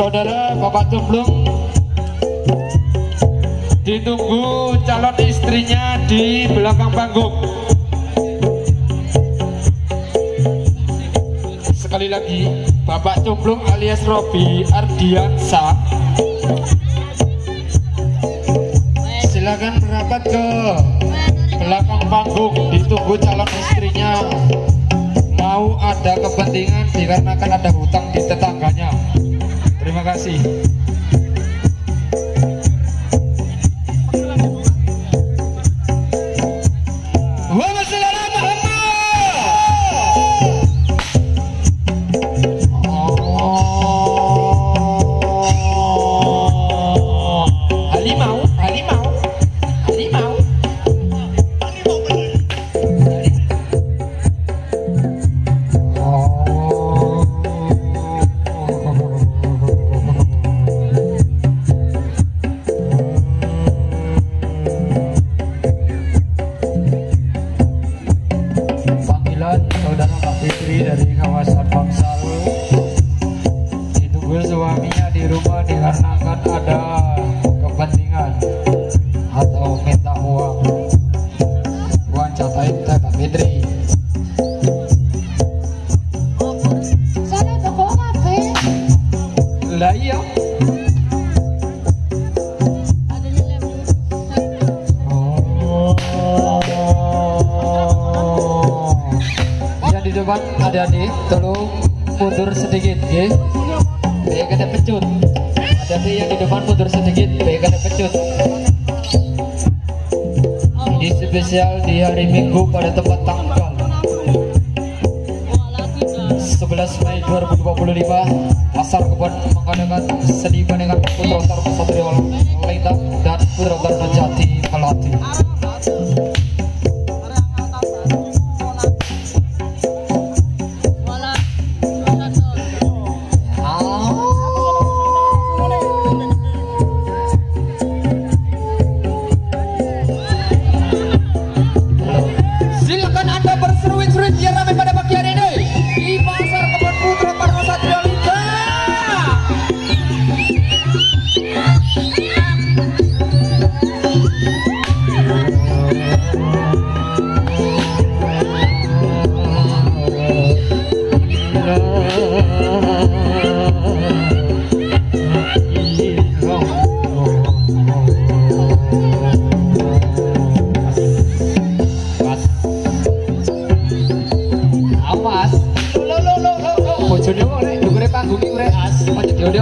Saudara Bapak Cemplung ditunggu calon istrinya di belakang panggung. Sekali lagi Bapak Cemplung alias Robi Ardiansa, silakan merapat ke belakang panggung, ditunggu calon istrinya. Mau ada kepentingan dikarenakan ada hutang di tetangganya. Terima kasih. Saudara Mbak Fitri dari kawasan Bangsal ditunggu suaminya di rumah dikarenakan ada kepentingan atau minta uang catain teh Mbak Fitri. Sana toko apa? Lah iya. Di depan adik-adik tolong mundur sedikit ya. Kayak kena pecut. Adik-adik yang di depan mundur sedikit kayak kena pecut. Ini spesial di hari Minggu pada tempat tanggal 11 Mei 2025. Pasar Kebon mengadakan seni bandingan Putra Taruna Satria Lintang dan Putra Taruna Jati Melati.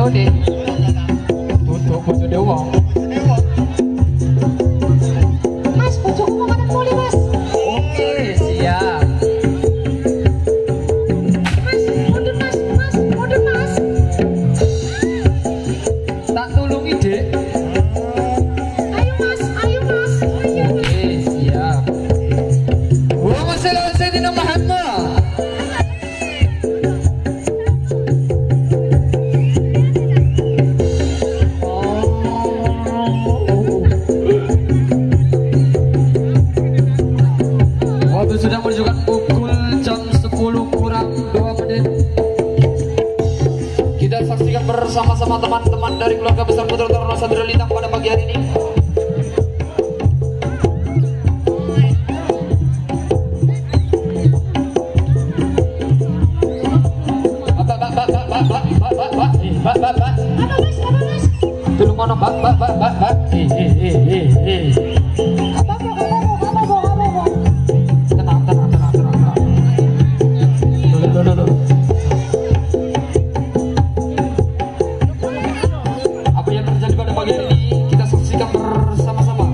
bojone. Tutup bojone wong. Mas, bojoku mau makan muli, Mas. Oke, siap. Mas, mundur, Mas. Mas, mundur, Mas. Tak tulungi, Dek. Ayo, Mas. Ayo, Mas. Ayo. Oke, siap. Wa masalah Sayyidina Muhammad. Waktu sudah menunjukkan pukul jam 10 kurang 2 menit. Kita saksikan bersama-sama teman-teman dari keluarga besar Putra Torno Satrio Lintang pada pagi hari ini. Mbak. Apa, Mas? Apa, Mas? Tolong mana, Mbak. Apa, Bo? Tenang. Loh. Apa yang terjadi pada pagi hari ini kita saksikan bersama-sama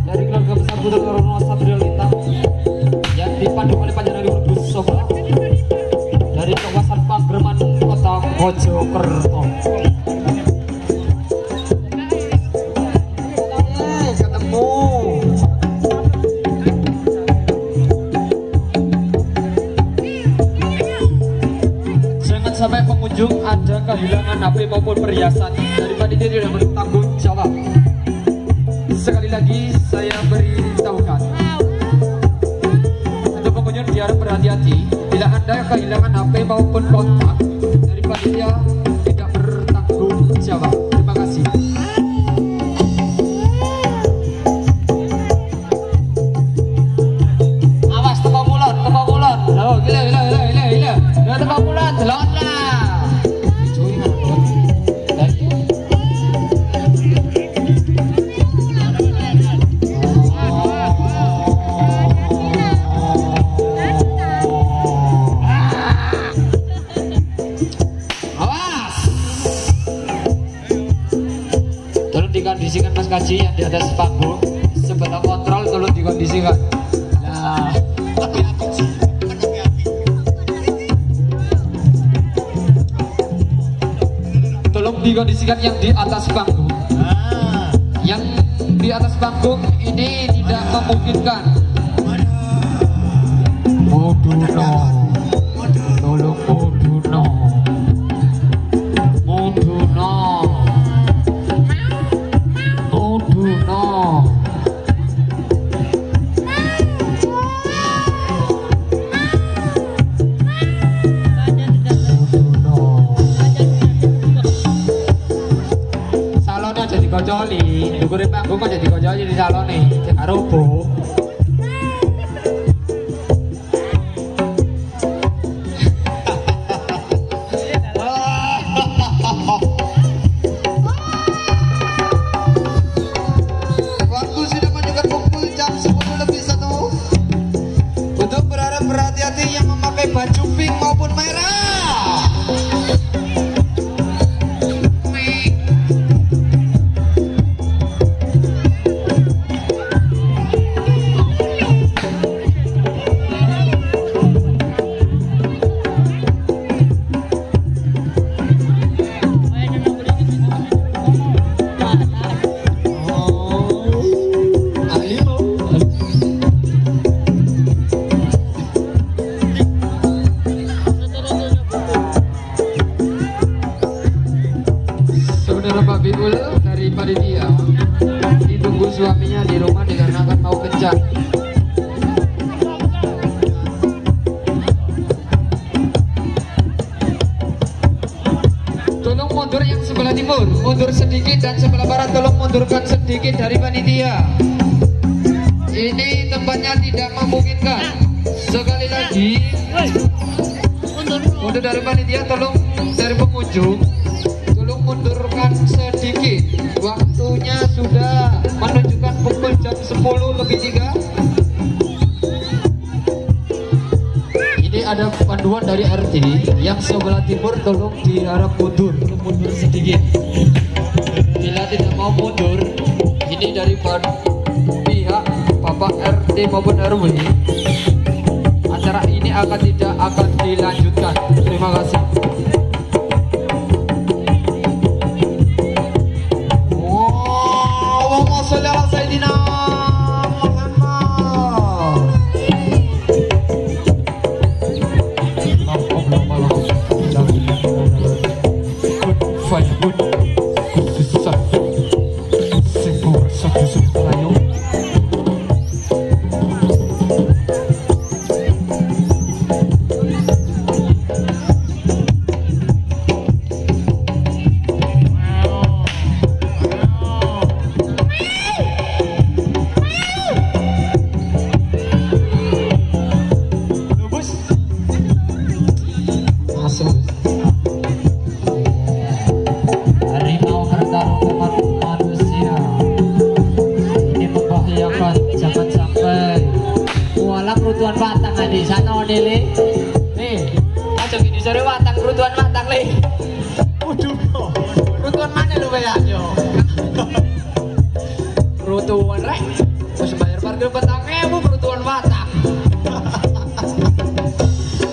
dari keluarga besar Putra Torno Satrio Lintang yang dipandu oleh Panjenengan Ibu Sofa dari kawasan Pangreman Kota Mojokerto. Ketemu. Jangan sampai pengunjung ada kehilangan HP maupun perhiasan dari panitia yang bertanggung jawab. Sekali lagi saya beritahukan untuk pengunjung diharap berhati-hati bila Anda kehilangan HP maupun kontak dari panitia tidak bertanggung jawab. Terima kasih. Awas tebak bulan. Loh, gila. Loh, tebak bulan, delon lah. Cuy nganut. Awas. Tolong dikondisikan Mas Kaji yang di atas panggung. Sebelah kontrol tolong dikondisikan. Nah, tolong dikondisikan yang di atas panggung. Yang di atas panggung ini tidak memungkinkan. Moduno, tolong Moduno. Salonnya jadi kocoli, dukure panggung kok jadi kocoli di salone, karo bo. Waktu sudah menunjukkan pukul jam 10:01. Untuk berharap berhati-hati yang memakai baju pink maupun merah. Saudara Pak Bibul dari panitia ditunggu suaminya di rumah dikarenakan mau kencan. Tolong mundur yang sebelah timur, mundur sedikit, dan sebelah barat tolong mundurkan sedikit dari panitia. Ini tempatnya tidak memungkinkan. Sekali lagi, mundur dari panitia, tolong dari pengunjung. Tolong mundurkan sedikit. Waktunya sudah menunjukkan pukul jam 10:03. Ini ada panduan Panduan dari RT yang sebelah timur tolong diharap mundur sedikit. Bila tidak mau mundur, ini dari pihak Bapak RT maupun RW, acara ini tidak akan dilanjutkan. Terima kasih. Allahumma sholli ala Sayyidina Harimau bertarung umat manusia. Ini membahayakan, jangan sampai. Walang rutuan batang di sana Dele. Nih, aja gini sore batang rutuan batang le. Waduh. Rutuan mana lu bayar yo? Rutuan rek. Wis bayar parkir batangnya bu rutuan batang.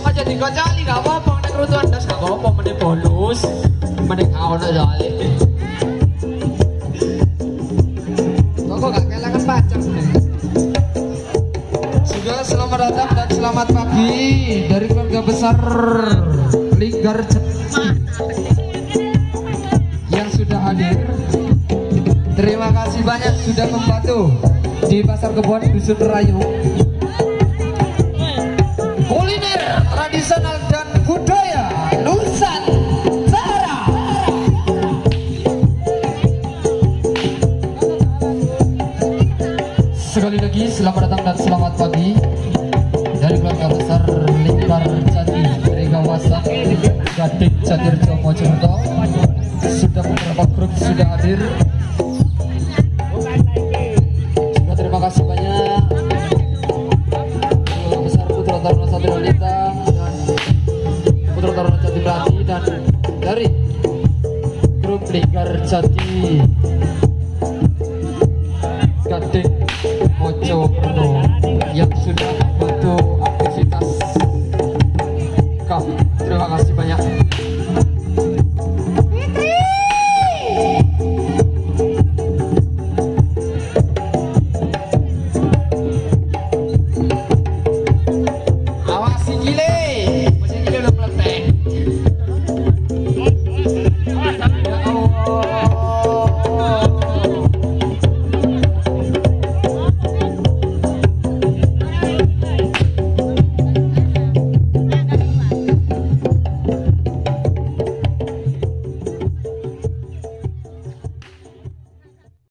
Aja dikocali gak apa-apa nek rutuan das gak apa-apa meneh bonus. Meneh kaon aja le. Kok gak kelangan pacar. Juga selamat datang dan selamat pagi dari keluarga besar Linggar yang sudah hadir. Terima kasih banyak sudah membantu di Pasar Kebon Dusun Rayu. Kuliner tradisional dan budaya Nusantara. Sekali lagi selamat datang dan selamat pagi dari keluarga besar Lingkar Jati dari kawasan Gading Jatirjo Mojokerto. Sudah beberapa grup sudah hadir. Juga terima kasih banyak keluarga besar Putra Taruna Satria Lintang dan Putra Taruna Jati Prati dan dari grup Lingkar Jati Gading Mojokerto yang sudah membantu aktivitas kami. Terima kasih banyak.